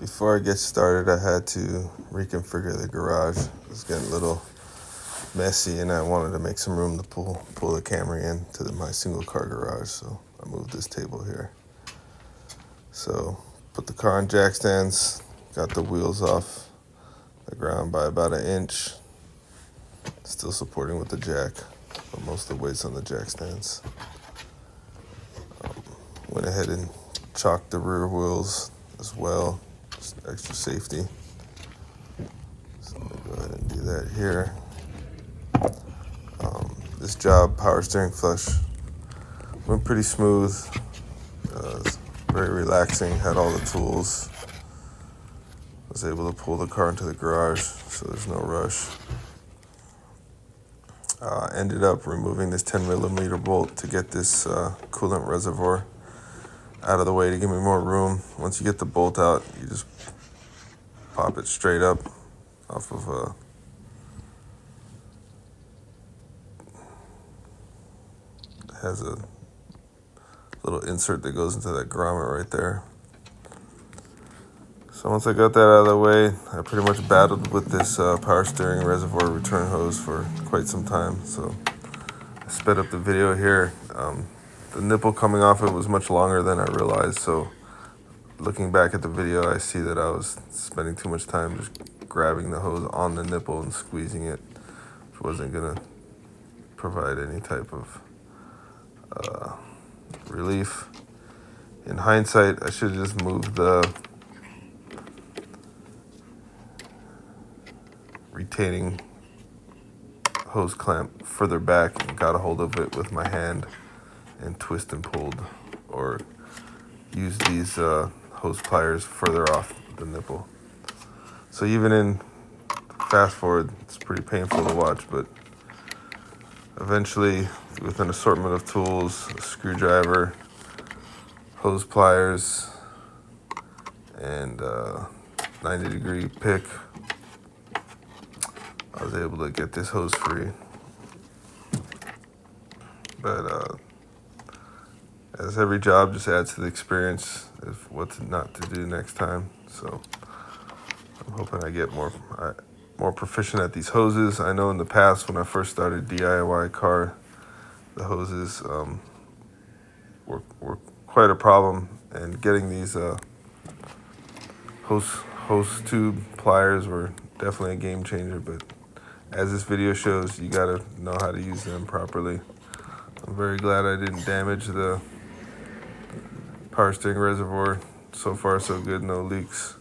Before I get started, I had to reconfigure the garage. It was getting a little messy, and I wanted to make some room to pull the Camry into my single car garage. So I moved this table here. So put the car on jack stands, got the wheels off the ground by about 1 inch. Still supporting with the jack, but most of the weight's on the jack stands. Went ahead and chalked the rear wheels as well, just extra safety. So I'm gonna go ahead and do that here. This job, power steering flush, went pretty smooth. Very relaxing, had all the tools. Was able to pull the car into the garage, so there's no rush. Ended up removing this 10mm bolt to get this coolant reservoir out of the way to give me more room. Once you get the bolt out, you just pop it straight up off of has a little insert that goes into that grommet right there. So once I got that out of the way, I pretty much battled with this power steering reservoir return hose for quite some time. So I sped up the video here. The nipple coming off it was much longer than I realized. So looking back at the video, I see that I was spending too much time just grabbing the hose on the nipple and squeezing it, which wasn't gonna provide any type of relief. In hindsight, I should have just moved the retaining hose clamp further back and got a hold of it with my hand and twist and pulled, or use these hose pliers further off the nipple. So even in fast forward, it's pretty painful to watch, but eventually with an assortment of tools, a screwdriver, hose pliers, and 90-degree pick, I was able to get this hose free. But as every job just adds to the experience of what not to do next time. So I'm hoping I get more proficient at these hoses. I know in the past when I first started DIY car, the hoses were quite a problem, and getting these hose tube pliers were definitely a game changer. But as this video shows, you gotta know how to use them properly. I'm very glad I didn't damage the power steering reservoir. So far so good, no leaks.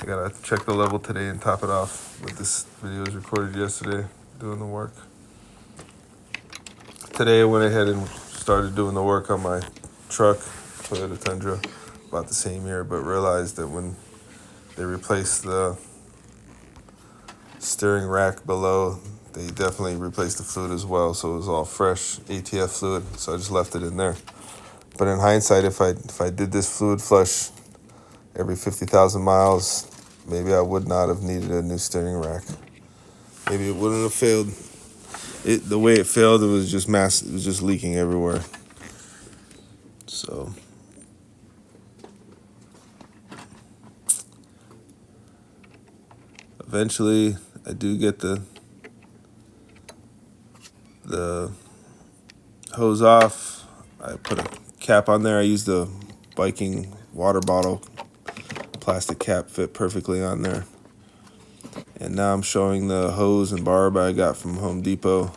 I gotta check the level today and top it off, but this video was recorded yesterday doing the work. Today I went ahead and started doing the work on my truck, Toyota Tundra, about the same year, but realized that when they replaced the steering rack below, they definitely replaced the fluid as well, so it was all fresh ATF fluid, so I just left it in there. But in hindsight, if I did this fluid flush every 50,000 miles, maybe I would not have needed a new steering rack. Maybe it wouldn't have failed. The way it failed, it was just it was just leaking everywhere. So eventually I do get the hose off. I put a cap on there. I used a biking water bottle plastic cap, fit perfectly on there. And now I'm showing the hose and barb I got from Home Depot.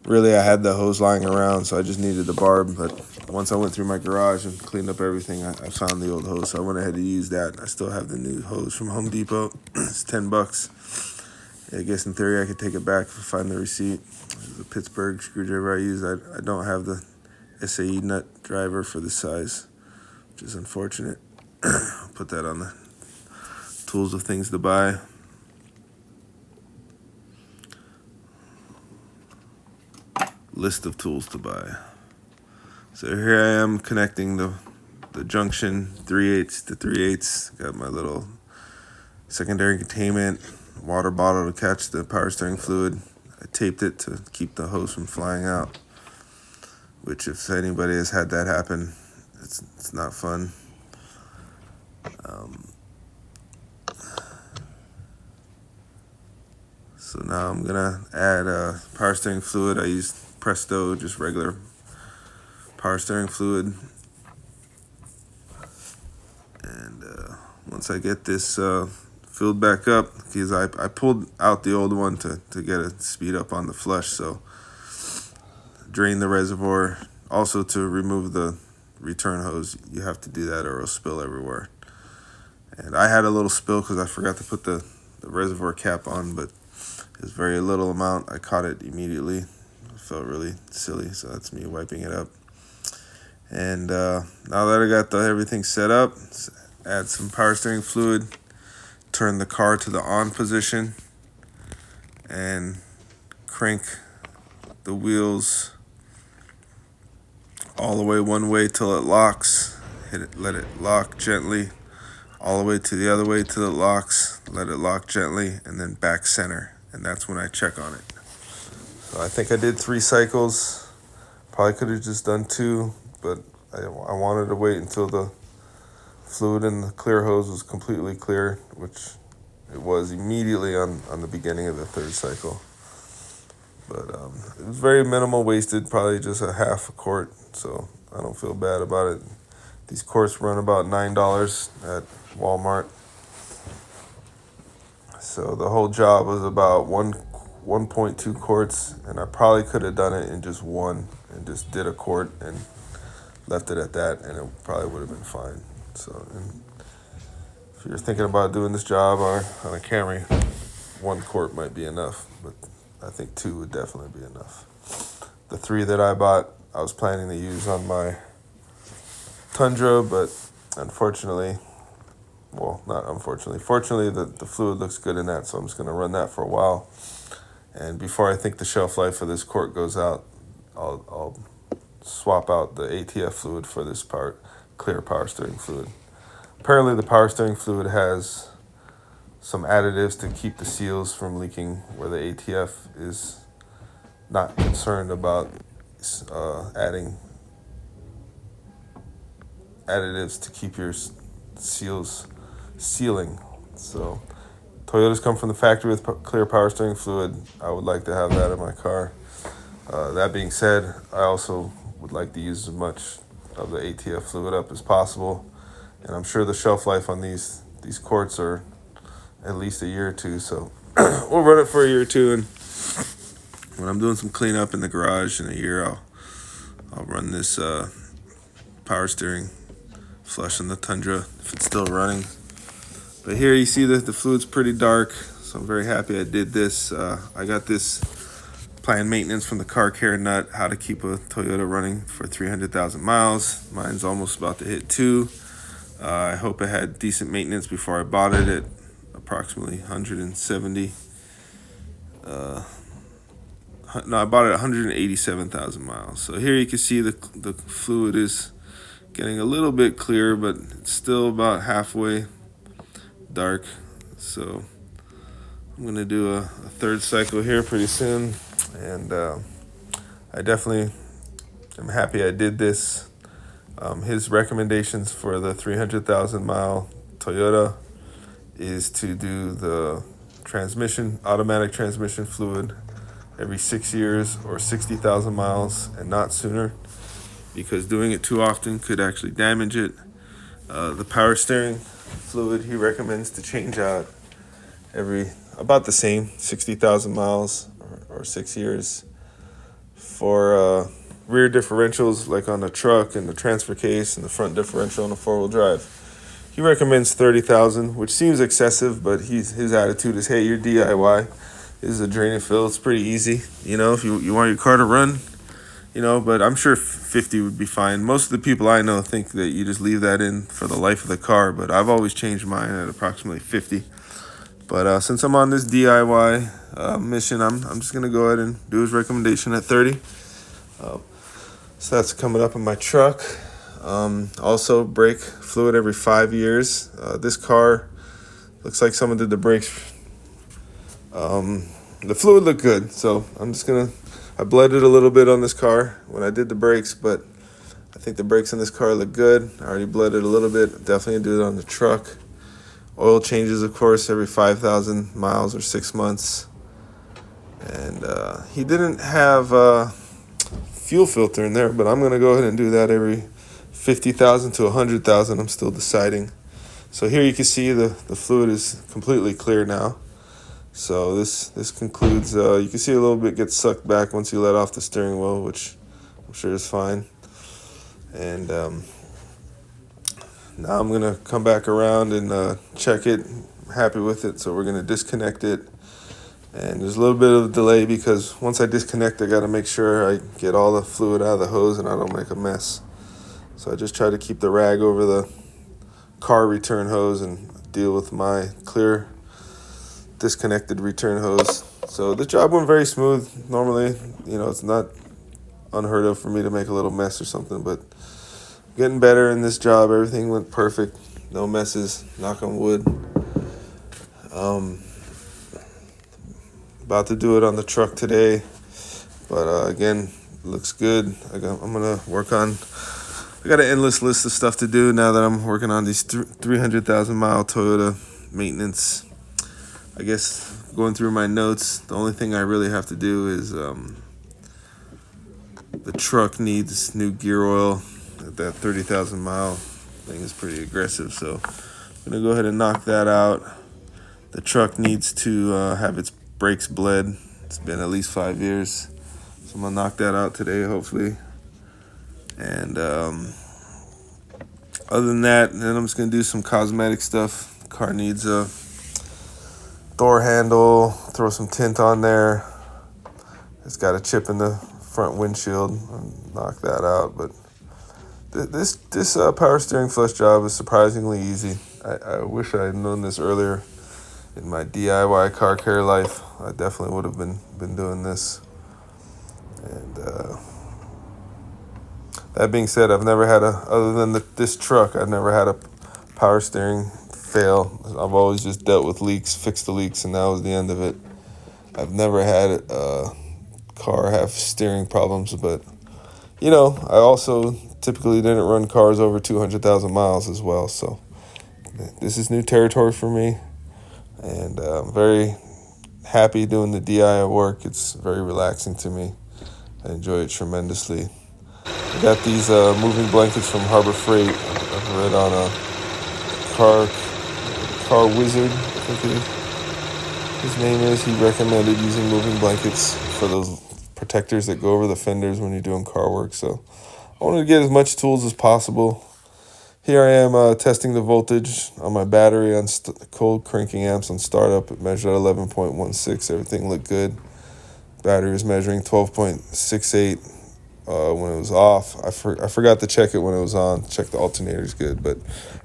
Really, I had the hose lying around, so I just needed the barb. But once I went through my garage and cleaned up everything, I found the old hose, so I went ahead and used that. I still have the new hose from Home Depot. It's $10. I guess in theory I could take it back if I find the receipt. The Pittsburgh screwdriver I use, I don't have the SAE nut driver for this size, which is unfortunate. I'll put that on the tools of things to buy. List of tools to buy. So here I am connecting the junction 3/8 to 3/8. Got my little secondary containment, water bottle to catch the power steering fluid. I taped it to keep the hose from flying out, which if anybody has had that happen, it's not fun. So now I'm gonna add power steering fluid. I used Presto, just regular power steering fluid. And once I get this filled back up, because I pulled out the old one to get a speed up on the flush, so drain the reservoir. Also, to remove the return hose, you have to do that or it'll spill everywhere. And I had a little spill because I forgot to put the reservoir cap on, but it was very little amount. I caught it immediately. It felt really silly, so that's me wiping it up. And now that I got everything set up, add some power steering fluid, turn the car to the on position, and crank the wheels all the way one way till it locks. Hit it, let it lock gently, all the way to the other way till it locks. Let it lock gently, and then back center, and that's when I check on it. So I think I did 3 cycles. Probably could have just done 2, but I wanted to wait until the fluid in the clear hose was completely clear, which it was immediately on the beginning of the 3rd cycle. But it was very minimal wasted, probably just a half a quart, so I don't feel bad about it. These quarts run about $9 at Walmart. So the whole job was about 1.2 quarts, and I probably could have done it in just 1 and just did a quart and left it at that, and it probably would have been fine. So if you're thinking about doing this job or on a Camry, 1 quart might be enough, but I think 2 would definitely be enough. The 3 that I bought, I was planning to use on my Tundra, but unfortunately, well, not unfortunately, fortunately, the fluid looks good in that, so I'm just going to run that for a while. And before I think the shelf life of this quart goes out, I'll swap out the ATF fluid for this clear power steering fluid. Apparently, the power steering fluid has some additives to keep the seals from leaking, where the ATF is not concerned about adding additives to keep your seals sealing. So Toyotas come from the factory with clear power steering fluid. I would like to have that in my car. That being said, I also would like to use as much of the ATF fluid up as possible, and I'm sure the shelf life on these quarts are at least a year or 2, so we'll run it for a year or 2, and when I'm doing some cleanup in the garage in a year, I'll run this power steering flush in the Tundra if it's still running. But here you see that the fluid's pretty dark, so I'm very happy I did this. I got this planned maintenance from the Car Care Nut, how to keep a Toyota running for 300,000 miles. Mine's almost about to hit 2. I hope it had decent maintenance before I bought it at approximately 170. No, I bought it at 187,000 miles. So here you can see the fluid is getting a little bit clear, but it's still about halfway dark. So I'm gonna do a 3rd cycle here pretty soon, and I definitely am happy I did this. His recommendations for the 300,000 mile Toyota is to do the automatic transmission fluid every 6 years or 60,000 miles and not sooner, because doing it too often could actually damage it. The power steering fluid he recommends to change out every about the same, 60,000 miles or 6 years. For rear differentials, like on the truck and the transfer case and the front differential on a 4-wheel drive, he recommends 30,000, which seems excessive, but his attitude is, hey, you're DIY. This is a drain and fill. It's pretty easy, if you want your car to run, but I'm sure 50 would be fine. Most of the people I know think that you just leave that in for the life of the car, but I've always changed mine at approximately 50. But since I'm on this DIY mission, I'm just going to go ahead and do his recommendation at 30. So that's coming up in my truck. Also, brake fluid every 5 years. This car looks like someone did the brakes. The fluid looked good, so I bled it a little bit on this car when I did the brakes, but I think the brakes on this car look good. I already bled it a little bit. Definitely do it on the truck. Oil changes, of course, every 5,000 miles or 6 months. And he didn't have fuel filter in there, but I'm going to go ahead and do that every 50,000 to 100,000. I'm still deciding. So here you can see the fluid is completely clear now. So this concludes, you can see a little bit gets sucked back once you let off the steering wheel, which I'm sure is fine. And now I'm going to come back around and check it. I'm happy with it, so we're going to disconnect it. And there's a little bit of a delay because once I disconnect, I got to make sure I get all the fluid out of the hose and I don't make a mess. So I just try to keep the rag over the car return hose and deal with my clear disconnected return hose. So the job went very smooth. Normally, it's not unheard of for me to make a little mess or something, but getting better in this job. Everything went perfect. No messes, knock on wood. About to do it on the truck today, but again, looks good. I'm gonna work on, I got an endless list of stuff to do now that I'm working on these 300,000 mile Toyota maintenance. I guess going through my notes, the only thing I really have to do is the truck needs new gear oil. That 30,000 mile thing is pretty aggressive, so I'm gonna go ahead and knock that out. The truck needs to have its brakes bled. It's been at least 5 years, so I'm gonna knock that out today, hopefully. And other than that, then I'm just gonna do some cosmetic stuff. The car needs a door handle, throw some tint on there. It's got a chip in the front windshield. I'll knock that out. But this power steering flush job is surprisingly easy. I wish I had known this earlier in my DIY car care life. I definitely would have been doing this. And that being said, I've never had other than this truck, I've never had a power steering fail. I've always just dealt with leaks, fixed the leaks, and that was the end of it. I've never had a car have steering problems, but I also typically didn't run cars over 200,000 miles as well. So this is new territory for me, and I'm very happy doing the DIY work. It's very relaxing to me. I enjoy it tremendously. I got these moving blankets from Harbor Freight. I've read on a car wizard, I think his name is. He recommended using moving blankets for those protectors that go over the fenders when you're doing car work. So I wanted to get as much tools as possible. Here I am testing the voltage on my battery on cold cranking amps on startup. It measured at 11.16. Everything looked good. Battery was measuring 12.68 when it was off. I forgot to check it when it was on. Check the alternator's good, but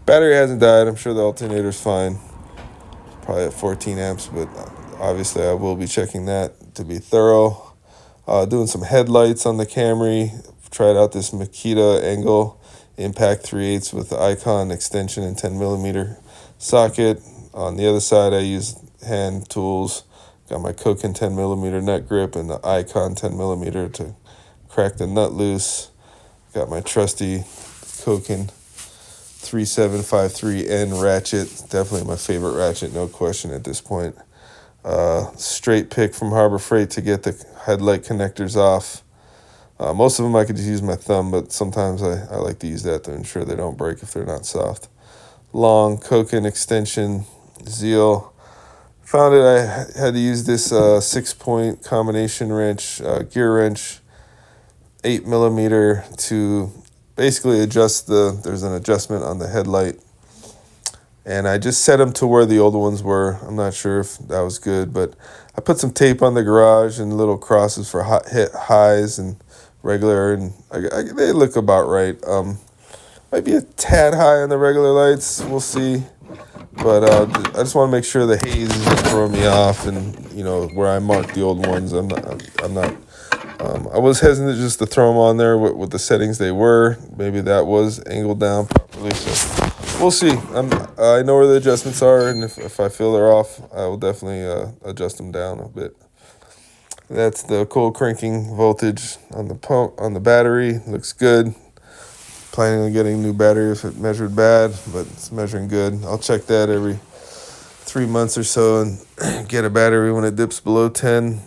battery hasn't died. I'm sure the alternator's fine. Probably at 14 amps, but obviously I will be checking that to be thorough. Doing some headlights on the Camry. Tried out this Makita angle impact 3/8 with the Icon extension and 10mm socket. On the other side, I used hand tools. Got my Koken 10mm nut grip and the Icon 10mm to crack the nut loose. Got my trusty Koken 3753N ratchet. Definitely my favorite ratchet, no question at this point. Straight pick from Harbor Freight to get the headlight connectors off. Most of them I could just use my thumb, but sometimes I like to use that to ensure they don't break if they're not soft. Long Koken extension Zeal. Found it I had to use this 6-point combination wrench, gear wrench, 8mm to basically adjust there's an adjustment on the headlight. And I just set them to where the old ones were. I'm not sure if that was good, but I put some tape on the garage and little crosses for hit highs and regular, and they look about right. Might be a tad high on the regular lights. We'll see. But I just want to make sure the haze isn't throwing me off, and where I marked the old ones, I'm not. I was hesitant just to throw them on there with the settings they were. Maybe that was angled down properly. So we'll see. I know where the adjustments are, and if I feel they're off, I will definitely adjust them down a bit. That's the cold cranking voltage on the pump on the battery. Looks good. Planning on getting a new battery if it measured bad, but it's measuring good. I'll check that every 3 months or so and get a battery when it dips below 10.